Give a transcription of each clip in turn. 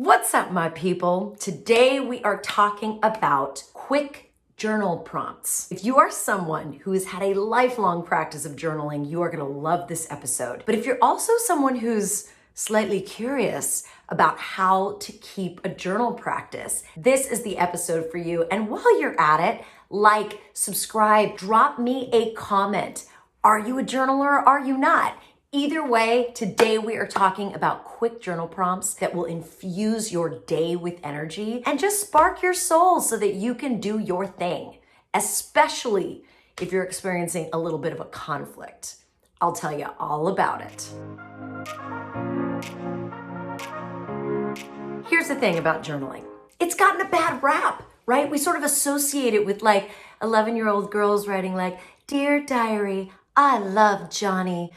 What's up, my people? Today we are talking about quick journal prompts. If you are someone who has had a lifelong practice of journaling, you are going to love this episode. But if you're also someone who's slightly curious about how to keep a journal practice, this is the episode for you. And while you're at it, like, subscribe, drop me a comment. Are you a journaler or are you not? Either way, today we are talking about quick journal prompts that will infuse your day with energy and just spark your soul so that you can do your thing, especially if you're experiencing a little bit of a conflict. I'll tell you all about it. Here's the thing about journaling. It's gotten a bad rap, right? We sort of associate it with like 11-year-old girls writing like, "Dear Diary, I love Johnny."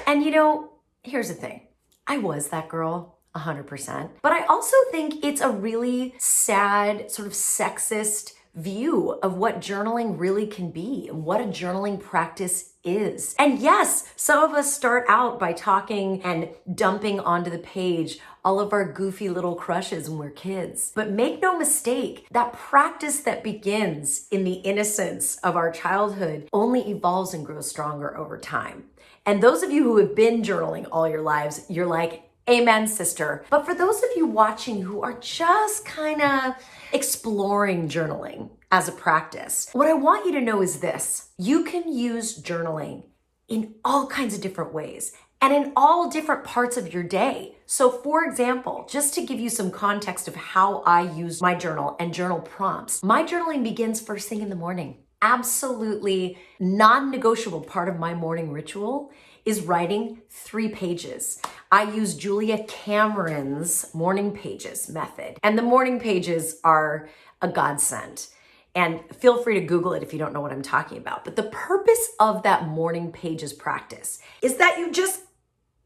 And you know, here's the thing. I was that girl 100%. But I also think it's a really sad, sort of sexist view of what journaling really can be and what a journaling practice is. And yes, some of us start out by talking and dumping onto the page all of our goofy little crushes when we're kids. But make no mistake, that practice that begins in the innocence of our childhood only evolves and grows stronger over time. And those of you who have been journaling all your lives, you're like, amen, sister. But for those of you watching who are just kind of exploring journaling as a practice, what I want you to know is this: you can use journaling in all kinds of different ways and in all different parts of your day. So for example, just to give you some context of how I use my journal and journal prompts, my journaling begins first thing in the morning. Absolutely non-negotiable part of my morning ritual is writing 3 pages. I use Julia Cameron's morning pages method, and the morning pages are a godsend. And feel free to Google it if you don't know what I'm talking about. But the purpose of that morning pages practice is that you just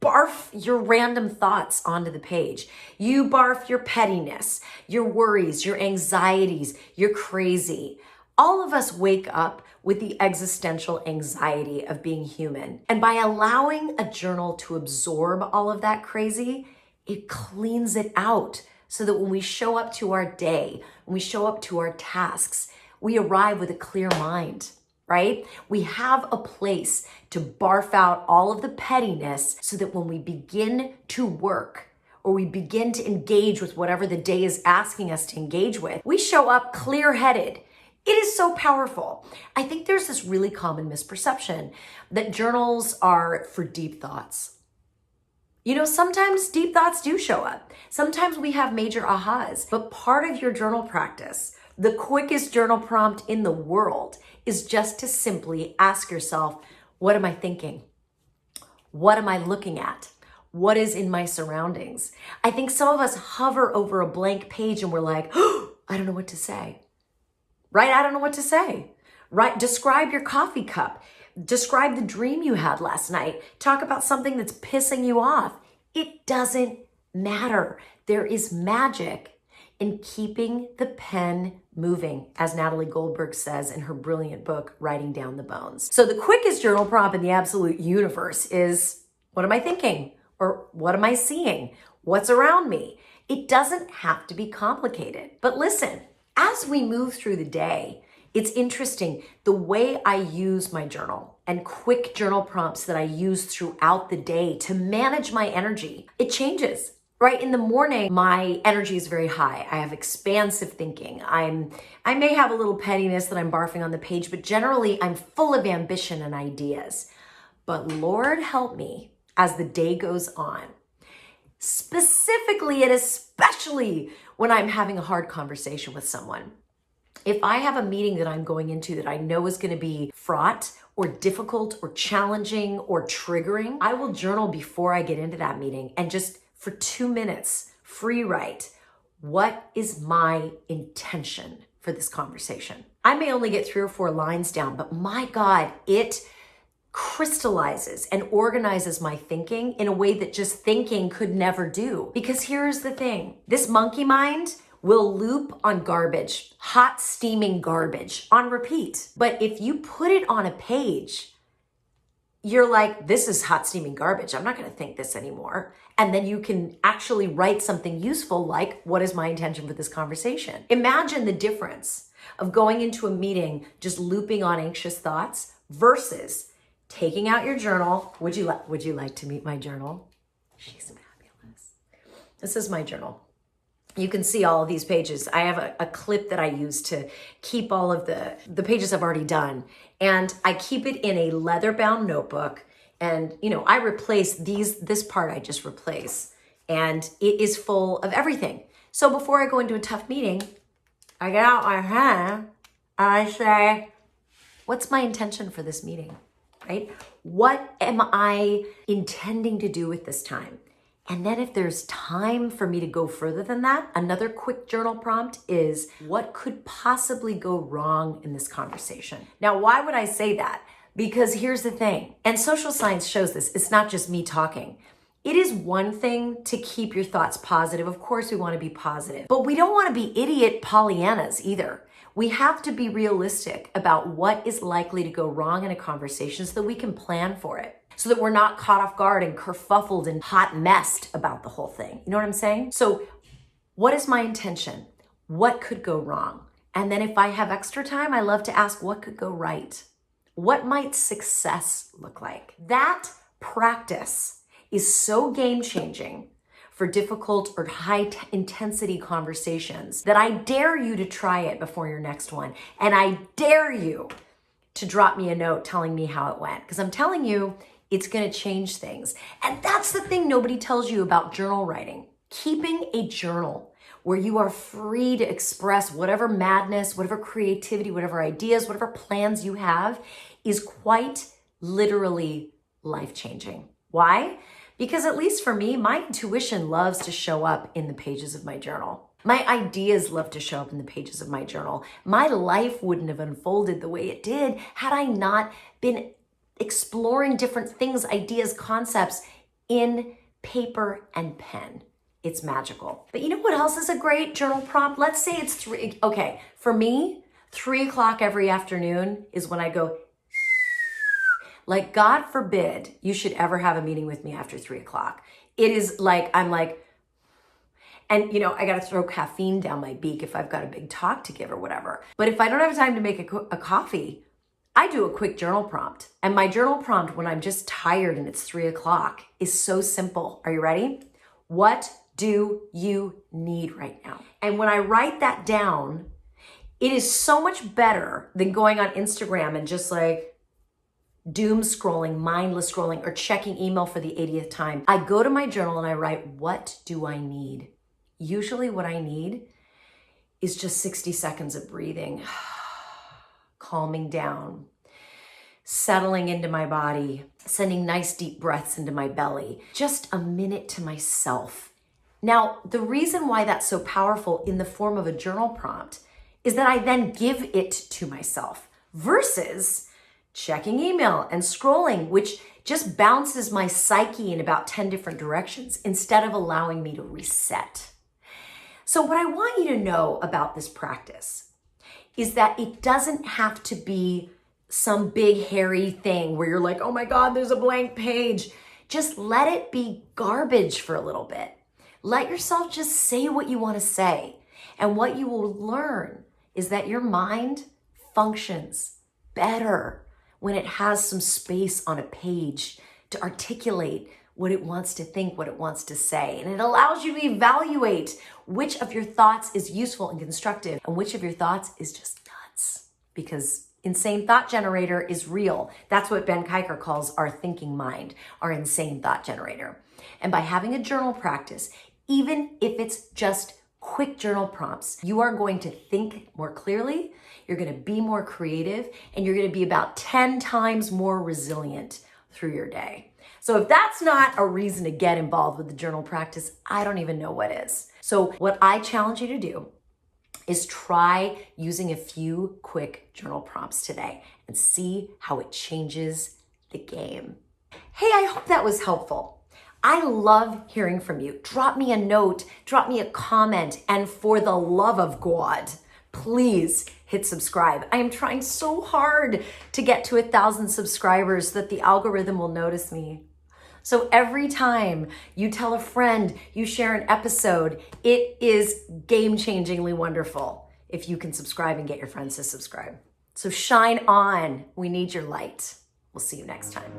barf your random thoughts onto the page. You barf your pettiness, your worries, your anxieties, your crazy. All of us wake up with the existential anxiety of being human. And by allowing a journal to absorb all of that crazy, it cleans it out so that when we show up to our day, when we show up to our tasks, we arrive with a clear mind, right? We have a place to barf out all of the pettiness so that when we begin to work or we begin to engage with whatever the day is asking us to engage with, we show up clear-headed. It is so powerful. I think there's this really common misperception that journals are for deep thoughts. You know, sometimes deep thoughts do show up. Sometimes we have major ahas, but part of your journal practice, the quickest journal prompt in the world, is just to simply ask yourself, what am I thinking? What am I looking at? What is in my surroundings? I think some of us hover over a blank page and we're like, oh, I don't know what to say. Right? I don't know what to say. Right? Describe your coffee cup. Describe the dream you had last night. Talk about something that's pissing you off. It doesn't matter. There is magic in keeping the pen moving, as Natalie Goldberg says in her brilliant book, Writing Down the Bones. So the quickest journal prompt in the absolute universe is, what am I thinking? Or what am I seeing? What's around me? It doesn't have to be complicated. But listen, as we move through the day, it's interesting the way I use my journal and quick journal prompts that I use throughout the day to manage my energy. It changes, right? In the morning, my energy is very high. I have expansive thinking. I may have a little pettiness that I'm barfing on the page, but generally I'm full of ambition and ideas. But Lord help me as the day goes on, specifically and especially when I'm having a hard conversation with someone. If I have a meeting that I'm going into that I know is going to be fraught or difficult or challenging or triggering, I will journal before I get into that meeting and just for 2 minutes, free write, what is my intention for this conversation? I may only get 3 or 4 lines down, but my God, it crystallizes and organizes my thinking in a way that just thinking could never do. Because here's the thing, this monkey mind will loop on garbage, hot steaming garbage on repeat. But if you put it on a page, you're like, this is hot steaming garbage. I'm not going to think this anymore. And then you can actually write something useful like, what is my intention for this conversation? Imagine the difference of going into a meeting just looping on anxious thoughts versus taking out your journal. Would you like to meet my journal? She's fabulous. This is my journal. You can see all of these pages. I have a clip that I use to keep all of the pages I've already done. And I keep it in a leather-bound notebook. And, I replace this part I just replace. And it is full of everything. So before I go into a tough meeting, I get out my pen and I say, what's my intention for this meeting, right? What am I intending to do with this time? And then if there's time for me to go further than that, another quick journal prompt is, what could possibly go wrong in this conversation? Now, why would I say that? Because here's the thing, and social science shows this, it's not just me talking. It is one thing to keep your thoughts positive. Of course, we want to be positive, but we don't want to be idiot Pollyannas either. We have to be realistic about what is likely to go wrong in a conversation so that we can plan for it, so that we're not caught off guard and kerfuffled and hot messed about the whole thing. You know what I'm saying? So what is my intention? What could go wrong? And then if I have extra time, I love to ask, what could go right? What might success look like? That practice is so game-changing for difficult or high-intensity conversations that I dare you to try it before your next one. And I dare you to drop me a note telling me how it went. Because I'm telling you, it's gonna change things. And that's the thing nobody tells you about journal writing. Keeping a journal where you are free to express whatever madness, whatever creativity, whatever ideas, whatever plans you have is quite literally life-changing. Why? Because at least for me, my intuition loves to show up in the pages of my journal. My ideas love to show up in the pages of my journal. My life wouldn't have unfolded the way it did had I not been exploring different things, ideas, concepts in paper and pen. It's magical. But you know what else is a great journal prompt? Let's say it's for me, 3 o'clock every afternoon is when I go, like, God forbid you should ever have a meeting with me after 3 o'clock. It is like, I'm like, and I got to throw caffeine down my beak if I've got a big talk to give or whatever. But if I don't have time to make a coffee, I do a quick journal prompt. And my journal prompt when I'm just tired and it's 3 o'clock is so simple. Are you ready? What do you need right now? And when I write that down, it is so much better than going on Instagram and just like doom scrolling, mindless scrolling, or checking email for the 80th time. I go to my journal and I write, what do I need? Usually what I need is just 60 seconds of breathing, calming down, settling into my body, sending nice deep breaths into my belly, just a minute to myself. Now, the reason why that's so powerful in the form of a journal prompt is that I then give it to myself versus checking email and scrolling, which just bounces my psyche in about 10 different directions instead of allowing me to reset. So what I want you to know about this practice is that it doesn't have to be some big hairy thing where you're like, oh my God, there's a blank page. Just let it be garbage for a little bit. Let yourself just say what you want to say. And what you will learn is that your mind functions better when it has some space on a page to articulate what it wants to think, what it wants to say. And it allows you to evaluate which of your thoughts is useful and constructive and which of your thoughts is just nuts. Because insane thought generator is real. That's what Ben Kiker calls our thinking mind, our insane thought generator. And by having a journal practice, even if it's just quick journal prompts, you are going to think more clearly, you're going to be more creative, and you're going to be about 10 times more resilient through your day. So if that's not a reason to get involved with the journal practice, I don't even know what is. So what I challenge you to do is try using a few quick journal prompts today and see how it changes the game. Hey, I hope that was helpful. I love hearing from you. Drop me a note, drop me a comment, and for the love of God, please hit subscribe. I am trying so hard to get to 1,000 subscribers so that the algorithm will notice me. So every time you tell a friend, you share an episode, it is game-changingly wonderful if you can subscribe and get your friends to subscribe. So shine on. We need your light. We'll see you next time.